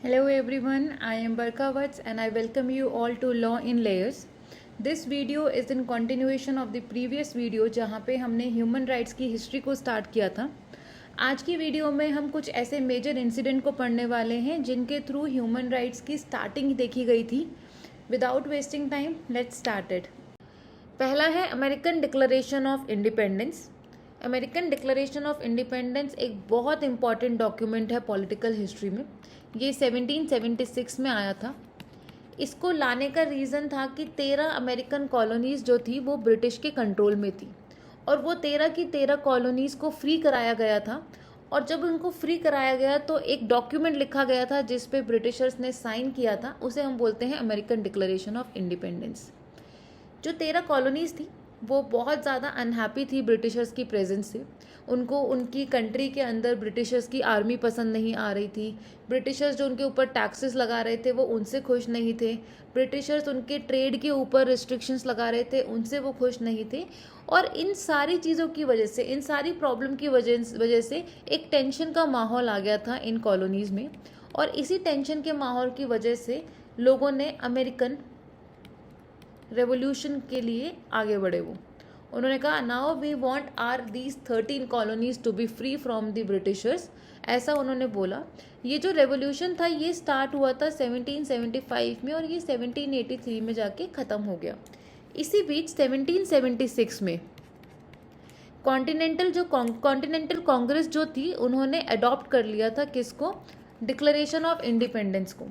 Hello everyone, I am Barka Vats and I welcome you all to Law in Layers. This video is in continuation of the previous video जहाँ पे हमने human rights की history को start किया था. आज की video में हम कुछ ऐसे मेजर इंसिडेंट को पढ़ने वाले हैं जिनके थ्रू ह्यूमन राइट्स की स्टार्टिंग देखी गई थी. Without wasting time let's start it. पहला है American declaration of independence. American declaration of independence एक बहुत इंपॉर्टेंट डॉक्यूमेंट है पॉलिटिकल हिस्ट्री में. ये 1776 में आया था. इसको लाने का रीज़न था कि 13 अमेरिकन कॉलोनीज़ जो थी वो ब्रिटिश के कंट्रोल में थी और वो 13 की 13 कॉलोनीज़ को फ्री कराया गया था. और जब उनको फ्री कराया गया तो एक डॉक्यूमेंट लिखा गया था जिस पे ब्रिटिशर्स ने साइन किया था. उसे हम बोलते हैं अमेरिकन डिक्लेरेशन ऑफ इंडिपेंडेंस. जो 13 कॉलोनीज़ थी वो बहुत ज़्यादा अनहैप्पी थी ब्रिटिशर्स की प्रेजेंस से. उनको उनकी कंट्री के अंदर ब्रिटिशर्स की आर्मी पसंद नहीं आ रही थी. ब्रिटिशर्स जो उनके ऊपर टैक्सेस लगा रहे थे वो उनसे खुश नहीं थे. ब्रिटिशर्स उनके ट्रेड के ऊपर रिस्ट्रिक्शंस लगा रहे थे, उनसे वो खुश नहीं थे. और इन सारी चीज़ों की वजह से, इन सारी प्रॉब्लम की वजह से एक टेंशन का माहौल आ गया था इन कॉलोनीज़ में. और इसी टेंशन के माहौल की वजह से लोगों ने अमेरिकन रेवोल्यूशन के लिए आगे बढ़े. उन्होंने कहा now we want our these 13 colonies to be free from the Britishers. ऐसा उन्होंने बोला. ये जो रेवोल्यूशन था ये स्टार्ट हुआ था 1775 में और ये 1783 में जाके ख़त्म हो गया. इसी बीच 1776 में कॉन्टिनेंटल कांग्रेस जो थी उन्होंने अडॉप्ट कर लिया था किसको? डिक्लेरेशन ऑफ इंडिपेंडेंस को.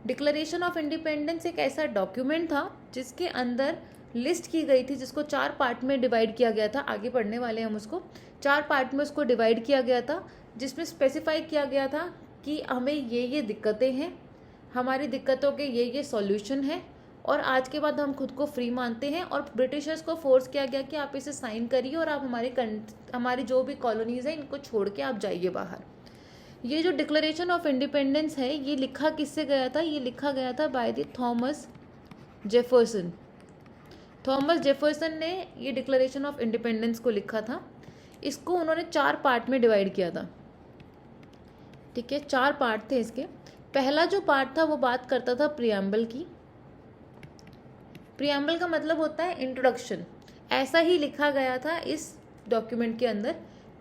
डिक्लेरेशन ऑफ इंडिपेंडेंस एक ऐसा डॉक्यूमेंट था जिसके अंदर लिस्ट की गई थी, जिसको 4 पार्ट में डिवाइड किया गया था. आगे पढ़ने वाले हम उसको. 4 पार्ट में उसको डिवाइड किया गया था जिसमें स्पेसिफाई किया गया था कि हमें ये दिक्कतें हैं, हमारी दिक्कतों के ये सॉल्यूशन है और आज के बाद हम खुद को फ्री मानते हैं. और ब्रिटिशर्स को फोर्स किया गया कि आप इसे साइन करिए और आप हमारी जो भी कॉलोनीज़ हैं इनको छोड़ के आप जाइए बाहर. ये जो डिक्लेरेशन ऑफ इंडिपेंडेंस है ये लिखा किससे गया था? ये लिखा गया था by the Thomas Jefferson. Thomas Jefferson ने ये डिक्लेरेशन ऑफ इंडिपेंडेंस को लिखा था. इसको उन्होंने 4 पार्ट में डिवाइड किया था. ठीक है, 4 पार्ट थे इसके. पहला जो पार्ट था वो बात करता था प्रियम्बल की. प्रियम्बल का मतलब होता है इंट्रोडक्शन. ऐसा ही लिखा गया था इस डॉक्यूमेंट के अंदर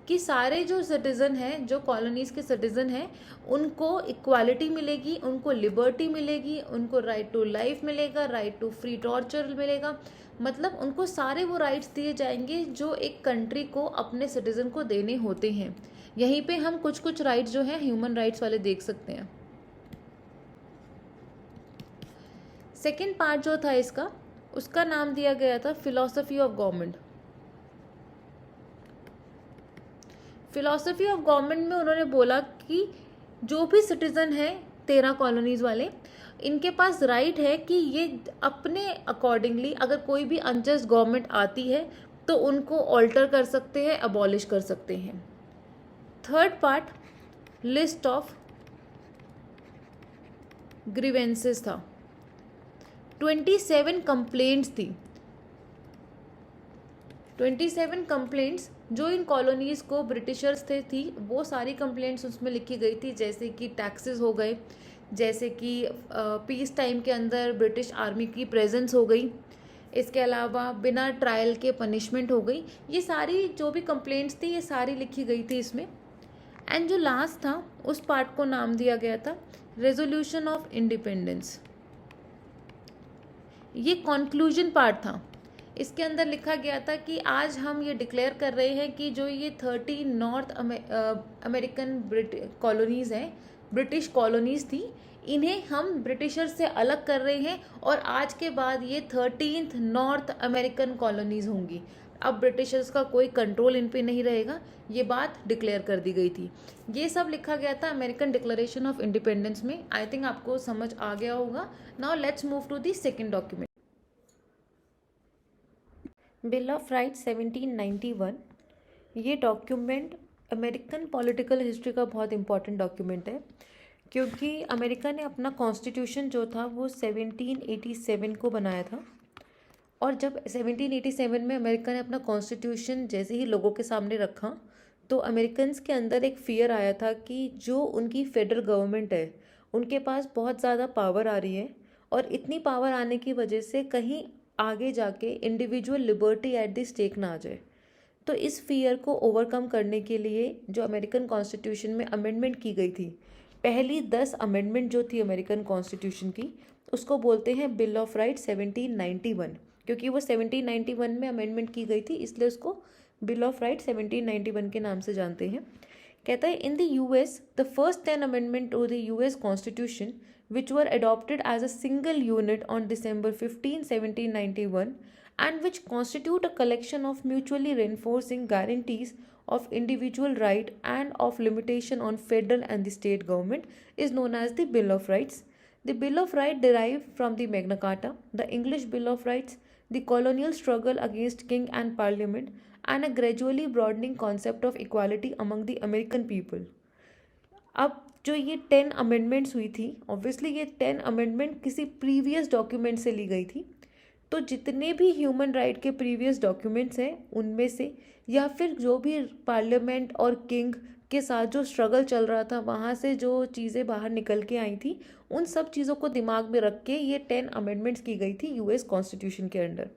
कि सारे जो सिटीज़न हैं, जो कॉलोनीज़ के सिटीज़न हैं, उनको इक्वालिटी मिलेगी, उनको लिबर्टी मिलेगी, उनको राइट टू लाइफ मिलेगा, राइट टू फ्री टॉर्चर मिलेगा. मतलब उनको सारे वो राइट्स दिए जाएंगे जो एक कंट्री को अपने सिटीज़न को देने होते हैं. यहीं पे हम कुछ राइट्स जो हैं ह्यूमन राइट्स वाले देख सकते हैं. सेकेंड पार्ट जो था इसका, उसका नाम दिया गया था philosophy of government. Philosophy of government में उन्होंने बोला कि जो भी सिटीज़न है 13 कॉलोनीज़ वाले, इनके पास राइट है कि ये अपने अकॉर्डिंगली अगर कोई भी अनजस्ट गवर्नमेंट आती है तो उनको ऑल्टर कर सकते हैं, अबॉलिश कर सकते हैं. Third part list of grievances था. 27 कंप्लेंट्स थी. 27 कंप्लेंट्स जो इन कॉलोनीज़ को ब्रिटिशर्स थी वो सारी कंप्लेंट्स उसमें लिखी गई थी. जैसे कि टैक्सेस हो गए, जैसे कि पीस टाइम के अंदर ब्रिटिश आर्मी की प्रेजेंस हो गई, इसके अलावा बिना ट्रायल के पनिशमेंट हो गई. ये सारी जो भी कंप्लेंट्स थी ये सारी लिखी गई थी इसमें. एंड जो लास्ट था उस पार्ट को नाम दिया गया था रेजोल्यूशन ऑफ इंडिपेंडेंस. ये कॉन्क्लूजन पार्ट था. इसके अंदर लिखा गया था कि आज हम ये डिक्लेयर कर रहे हैं कि जो ये 30 नॉर्थ अमेरिकन कॉलोनीज़ हैं, ब्रिटिश कॉलोनीज़ थी, इन्हें हम ब्रिटिशर से अलग कर रहे हैं और आज के बाद ये 13th नॉर्थ अमेरिकन कॉलोनीज़ होंगी. अब ब्रिटिशर्स का कोई कंट्रोल इन पे नहीं रहेगा. ये बात डिक्लेयर कर दी गई थी. ये सब लिखा गया था अमेरिकन डिक्लेरेशन ऑफ इंडिपेंडेंस में. आई थिंक आपको समझ आ गया होगा. Now let's move to the second document. Bill of rights 1791. ये डॉक्यूमेंट अमेरिकन पॉलिटिकल हिस्ट्री का बहुत इंपॉर्टेंट डॉक्यूमेंट है क्योंकि अमेरिका ने अपना कॉन्स्टिट्यूशन जो था वो 1787 को बनाया था. और जब 1787 में अमेरिका ने अपना कॉन्स्टिट्यूशन जैसे ही लोगों के सामने रखा तो अमेरिकन्स के अंदर एक फियर आया था कि जो उनकी फेडरल गवर्नमेंट है उनके पास बहुत ज़्यादा पावर आ रही है और इतनी पावर आने की वजह से कहीं आगे जाके individual liberty at the stake ना आ जाए। तो इस फियर को ओवरकम करने के लिए जो अमेरिकन कॉन्स्टिट्यूशन में अमेंडमेंट की गई थी, पहली 10 अमेंडमेंट जो थी अमेरिकन कॉन्स्टिट्यूशन की, उसको बोलते हैं बिल ऑफ राइट्स 1791। क्योंकि वो 1791 में अमेंडमेंट की गई थी, इसलिए उसको बिल ऑफ राइट्स 1791 के नाम से जानते हैं। कहता है in the US the first 10 amendment to the US constitution which were adopted as a single unit on December 15, 1791 and which constitute a collection of mutually reinforcing guarantees of individual right and of limitation on federal and the state government is known as the Bill of Rights. The Bill of Rights derived from the Magna Carta, the English Bill of Rights, the colonial struggle against king and parliament, and a gradually broadening concept of equality among the American people. अब जो ये 10 amendments हुई थी, obviously ये 10 amendment किसी previous document से ली गई थी। तो जितने भी ह्यूमन राइट के प्रीवियस डॉक्यूमेंट्स हैं उनमें से, या फिर जो भी पार्लियामेंट और किंग के साथ जो स्ट्रगल चल रहा था वहाँ से जो चीज़ें बाहर निकल के आई थी, उन सब चीज़ों को दिमाग में रख के ये 10 अमेंडमेंट्स की गई थी यूएस कॉन्स्टिट्यूशन के अंडर।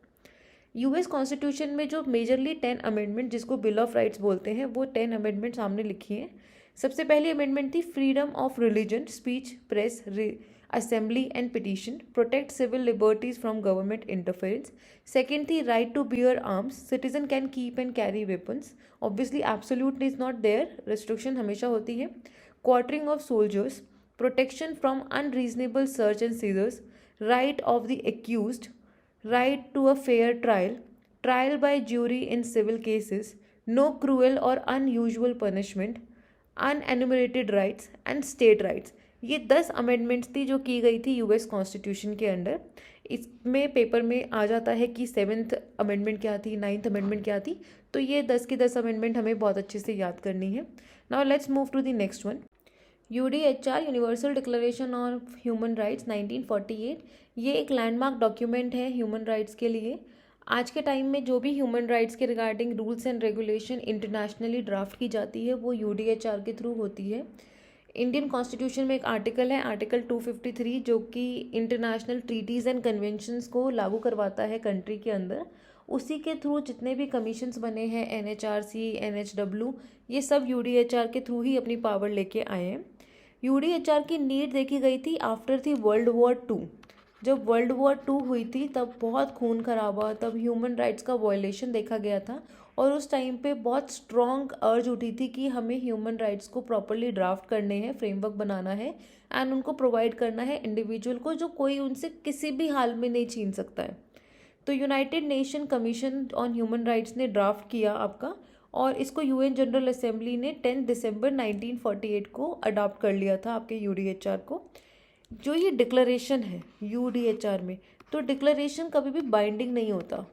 यूएस कॉन्स्टिट्यूशन में जो मेजरली 10 अमेंडमेंट जिसको बिल ऑफ राइट्स बोलते हैं, वो 10 अमेंडमेंट सामने लिखी हैं। सबसे पहली अमेंडमेंट थी freedom of religion, speech, press, assembly and petition, protect civil liberties from government interference. Second थी right to bear arms, citizen can keep and carry weapons, obviously absolute is not there, restriction हमेशा होती है। Quartering of soldiers, protection from unreasonable search and seizures, right of the accused, right to a fair trial, trial by jury in civil cases, no cruel or unusual punishment, unenumerated rights and state rights। ये 10 amendments थी जो की गई थी US constitution के under. इसमें paper में आ जाता है कि 7th अमेंडमेंट क्या थी, 9th अमेंडमेंट क्या थी, तो ये 10 की 10 अमेंडमेंट हमें बहुत अच्छे से याद करनी है। Now let's move to the next one. UDHR, universal declaration of human rights 1948, ये एक लैंडमार्क डॉक्यूमेंट है ह्यूमन राइट्स के लिए। आज के टाइम में जो भी ह्यूमन राइट्स के regarding rules and regulation internationally draft की जाती है वो यूडीएचआर के थ्रू होती है। इंडियन कॉन्स्टिट्यूशन में एक आर्टिकल है, आर्टिकल 253, जो कि इंटरनेशनल ट्रीटीज़ एंड कन्वेंशंस को लागू करवाता है कंट्री के अंदर। उसी के थ्रू जितने भी कमीशंस बने हैं, एनएचआरसी, एनएचडब्ल्यू, ये सब यूडीएचआर के थ्रू ही अपनी पावर लेके आए हैं। यूडीएचआर की नीड देखी गई थी आफ्टर थी वर्ल्ड वॉर 2। जब वर्ल्ड वॉर 2 हुई थी तब बहुत खून खराबा, तब ह्यूमन राइट्स का वायलेशन देखा गया था और उस टाइम पे बहुत स्ट्रॉन्ग अर्ज उठी थी कि हमें ह्यूमन राइट्स को प्रॉपरली ड्राफ्ट करने हैं, फ्रेमवर्क बनाना है एंड उनको प्रोवाइड करना है इंडिविजुअल को, जो कोई उनसे किसी भी हाल में नहीं छीन सकता है। तो United nation commission on human rights ने ड्राफ्ट किया आपका, और इसको यूएन जनरल असेंबली ने 10 दिसंबर 1948 को अडॉप्ट कर लिया था आपके यूडीएचआर को। जो ये डिक्लेरेशन है यूडीएचआर में, तो डिक्लेरेशन कभी भी बाइंडिंग नहीं होता,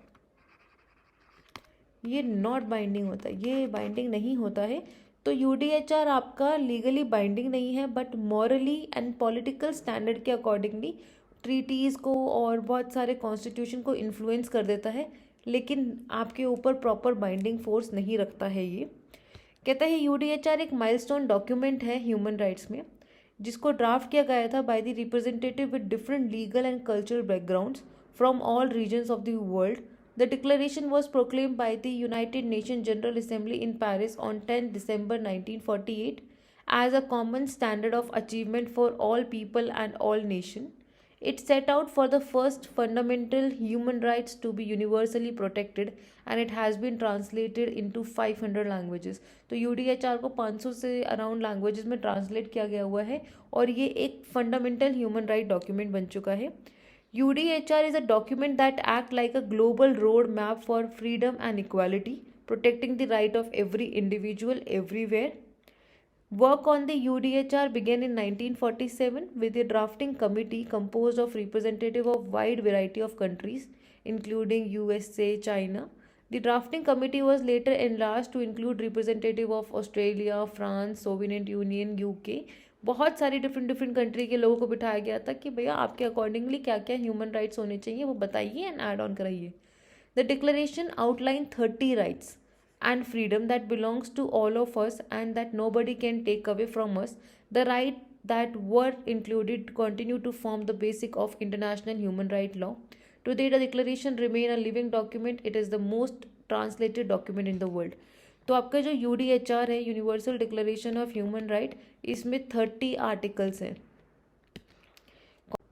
ये नॉट बाइंडिंग होता, ये बाइंडिंग नहीं होता है। तो यूडीएचआर आपका लीगली बाइंडिंग नहीं है, but morally and political standard के अकॉर्डिंगली ट्रीटीज़ को और बहुत सारे कॉन्स्टिट्यूशन को इन्फ्लुएंस कर देता है, लेकिन आपके ऊपर प्रॉपर बाइंडिंग फोर्स नहीं रखता है। ये कहता है यूडीएचआर एक माइलस्टोन डॉक्यूमेंट है ह्यूमन राइट्स में, जिसको ड्राफ्ट किया गया था by the representative with different legal and cultural backgrounds from all regions of the world. The declaration was proclaimed by the United Nation General Assembly in Paris on 10 December 1948 as a common standard of achievement for all people and all nation. It set out for the first fundamental human rights to be universally protected and it has been translated into 500 languages। तो UDHR को 500 से around languages में translate किया गया हुआ है और ये एक फंडामेंटल ह्यूमन राइट डॉक्यूमेंट बन चुका है। UDHR is a document that act like a global road map for freedom and equality, protecting the right of every individual everywhere. Work on the UDHR began in 1947 with a drafting committee composed of representatives of wide variety of countries, including USA, China. The drafting committee was later enlarged to include representatives of Australia, France, Soviet Union, UK. बहुत सारी different country के लोगों को बिठाया गया था कि भैया आपके अकॉर्डिंगली क्या क्या ह्यूमन राइट्स होने चाहिए वो बताइए एंड ऐड ऑन कराइए। The declaration outline 30 rights and freedom that belongs to all of us and that nobody can take away from us. The right that were included continue to form the basic of international human right law. Today, the declaration remain a living document. It is the most translated document in the world. तो आपका जो UDHR है, universal declaration of human right, इसमें 30 articles हैं।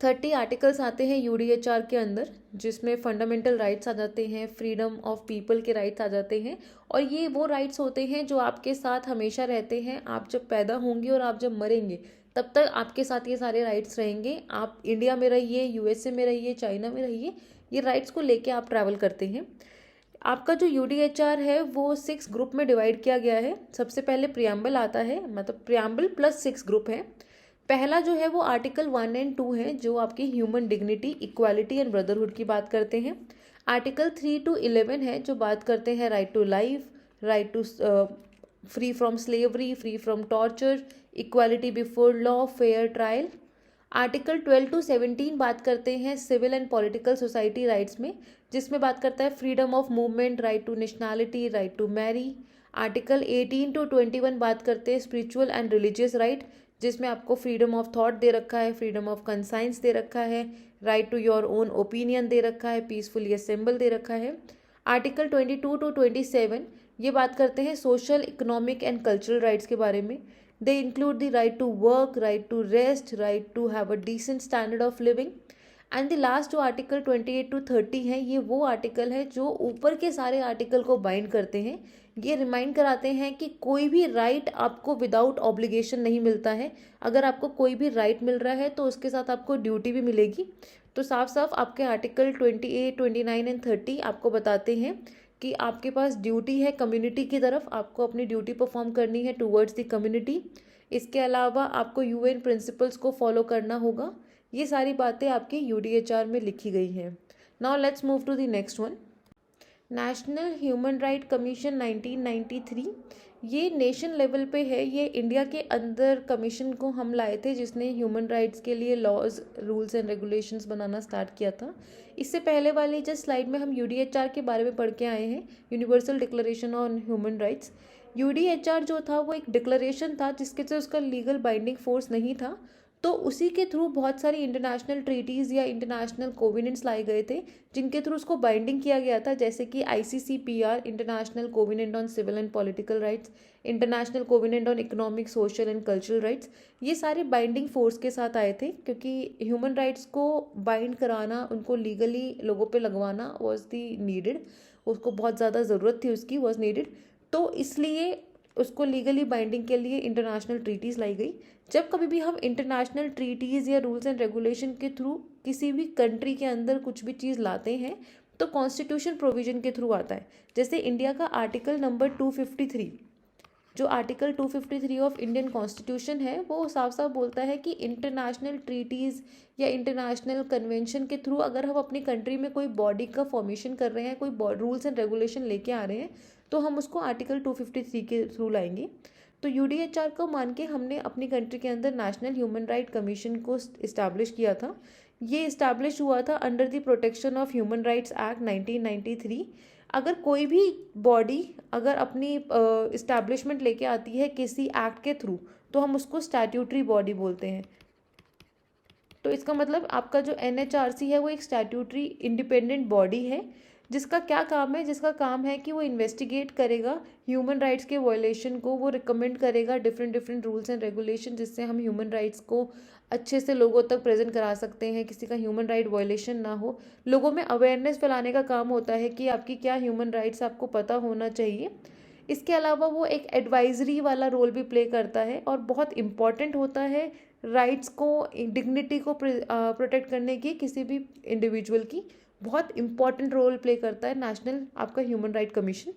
30 articles आते हैं UDHR के अंदर, जिसमें फंडामेंटल राइट्स आ जाते हैं, फ्रीडम ऑफ पीपल के राइट्स आ जाते हैं, और ये वो राइट्स होते हैं जो आपके साथ हमेशा रहते हैं। आप जब पैदा होंगे और आप जब मरेंगे तब तक आपके साथ ये सारे राइट्स रहेंगे। आप इंडिया में रहिए, USA में रहिए, चाइना में रहिए, ये राइट्स को लेके आप ट्रैवल करते हैं। आपका जो UDHR है वो 6 ग्रुप में डिवाइड किया गया है। सबसे पहले प्रियम्बल आता है, मतलब प्रियम्बल प्लस 6 ग्रुप है। पहला जो है वो आर्टिकल 1 और 2 है, जो आपकी human dignity, equality and brotherhood की बात करते हैं। आर्टिकल 3 to 11 है, जो बात करते हैं right to life, right to free from slavery, free from torture, equality before law, fair trial. Article 12 to 17 बात करते हैं civil and political society rights में, जिसमें बात करता है freedom of movement, right to nationality, right to marry. Article 18 to 21 बात करते हैं स्पिरिचुअल एंड रिलीजियस राइट, जिसमें आपको फ्रीडम ऑफ थॉट दे रखा है, फ्रीडम ऑफ कंसाइंस दे रखा है, right to your own opinion दे रखा है, पीसफुली असेंबल दे रखा है। आर्टिकल 22 to 27 ये बात करते हैं social, economic and cultural rights के बारे में। They include the right to work, right to rest, right to have a decent standard of living. And the last जो आर्टिकल 28 to 30 है, ये वो आर्टिकल है जो ऊपर के सारे आर्टिकल को बाइंड करते हैं। ये रिमाइंड कराते हैं कि कोई भी राइट आपको विदाउट ऑब्लिगेशन नहीं मिलता है। अगर आपको कोई भी राइट मिल रहा है तो उसके साथ आपको ड्यूटी भी मिलेगी। तो साफ साफ आपके आर्टिकल 28, 29 एंड 30 आपको बताते हैं कि आपके पास ड्यूटी है कम्युनिटी की तरफ, आपको अपनी ड्यूटी परफॉर्म करनी है टूवर्ड्स द कम्युनिटी। इसके अलावा आपको UN प्रिंसिपल्स को फॉलो करना होगा। ये सारी बातें आपके UDHR में लिखी गई हैं। Now let's move to the next one. National Human Right Commission 1993, ये नेशन लेवल पे है। ये इंडिया के अंदर कमीशन को हम लाए थे, जिसने ह्यूमन राइट्स के लिए लॉज, रूल्स एंड रेगुलेशंस बनाना स्टार्ट किया था। इससे पहले वाली जस्ट स्लाइड में हम UDHR के बारे में पढ़ के आए हैं, universal declaration on human rights. UDHR जो था वो एक डिक्लेरेशन था, जिसके से उसका लीगल बाइंडिंग फोर्स नहीं था। तो उसी के थ्रू बहुत सारी इंटरनेशनल ट्रीटीज़ या इंटरनेशनल कोविनेंट्स लाए गए थे, जिनके थ्रू उसको बाइंडिंग किया गया था, जैसे कि ICCPR, international covenant on civil and political rights, international covenant on economic, social and cultural rights. ये सारे बाइंडिंग फोर्स के साथ आए थे, क्योंकि ह्यूमन राइट्स को बाइंड कराना, उनको लीगली लोगों पे लगवाना वॉज दी नीडेड, उसको बहुत ज़्यादा ज़रूरत थी उसकी, वॉज नीडेड। तो इसलिए उसको लीगली बाइंडिंग के लिए इंटरनेशनल ट्रीटीज़ लाई गई। जब कभी भी हम इंटरनेशनल ट्रीटीज़ या रूल्स एंड रेगुलेशन के थ्रू किसी भी कंट्री के अंदर कुछ भी चीज़ लाते हैं तो कॉन्स्टिट्यूशन प्रोविजन के थ्रू आता है। जैसे इंडिया का आर्टिकल नंबर 253, जो आर्टिकल 253 ऑफ इंडियन कॉन्स्टिट्यूशन है, वो साफ साफ बोलता है कि इंटरनेशनल ट्रीटीज़ या इंटरनेशनल कन्वेंशन के थ्रू अगर हम अपनी कंट्री में कोई बॉडी का फॉर्मेशन कर रहे हैं, कोई रूल्स एंड रेगुलेशन लेके आ रहे हैं, तो हम उसको आर्टिकल 253 के थ्रू लाएंगे। तो UDHR को मान के हमने अपनी कंट्री के अंदर नेशनल ह्यूमन राइट कमीशन को इस्टेब्लिश किया था। ये इस्टेब्लिश हुआ था under the protection of human rights act 1993। अगर कोई भी बॉडी अगर अपनी इस्टेब्लिशमेंट लेके आती है किसी एक्ट के थ्रू, तो हम उसको स्टैट्यूटरी बॉडी बोलते हैं। तो इसका मतलब आपका जो NHRC है वो एक स्टैट्यूटरी इंडिपेंडेंट बॉडी है, जिसका क्या काम है, जिसका काम है कि वो इन्वेस्टिगेट करेगा ह्यूमन राइट्स के वायलेशन को, वो रिकमेंड करेगा डिफरेंट रूल्स एंड रेगुलेशन, जिससे हम ह्यूमन राइट्स को अच्छे से लोगों तक प्रेजेंट करा सकते हैं, किसी का ह्यूमन राइट वायलेशन ना हो। लोगों में अवेयरनेस फैलाने का काम होता है कि आपकी क्या ह्यूमन राइट्स आपको पता होना चाहिए। इसके अलावा वो एक एडवाइजरी वाला रोल भी प्ले करता है और बहुत इम्पॉर्टेंट होता है राइट्स को, डिग्निटी को प्रोटेक्ट करने की किसी भी इंडिविजुअल की, बहुत इंपॉर्टेंट रोल प्ले करता है नेशनल आपका ह्यूमन राइट कमीशन।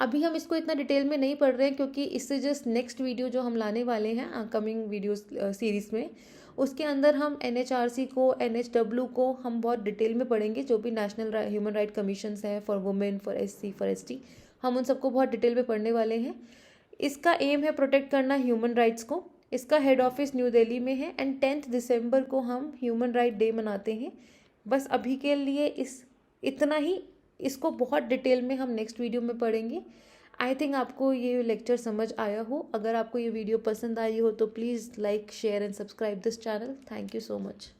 अभी हम इसको इतना डिटेल में नहीं पढ़ रहे हैं, क्योंकि इससे जस्ट नेक्स्ट वीडियो जो हम लाने वाले हैं कमिंग वीडियोस सीरीज़ में, उसके अंदर हम NHRC को, NHW को हम बहुत डिटेल में पढ़ेंगे। जो भी नेशनल ह्यूमन राइट कमीशंस हैं for women, for SC, for ST, हम उन सबको बहुत डिटेल में पढ़ने वाले हैं। इसका एम है प्रोटेक्ट करना ह्यूमन राइट्स को। इसका हेड ऑफिस न्यू दिल्ली में है एंड 10 दिसंबर को हम ह्यूमन राइट डे मनाते हैं। बस अभी के लिए इतना ही, इसको बहुत डिटेल में हम नेक्स्ट वीडियो में पढ़ेंगे। आई थिंक आपको ये लेक्चर समझ आया हो। अगर आपको ये वीडियो पसंद आई हो तो please like share and subscribe this channel. Thank you so much.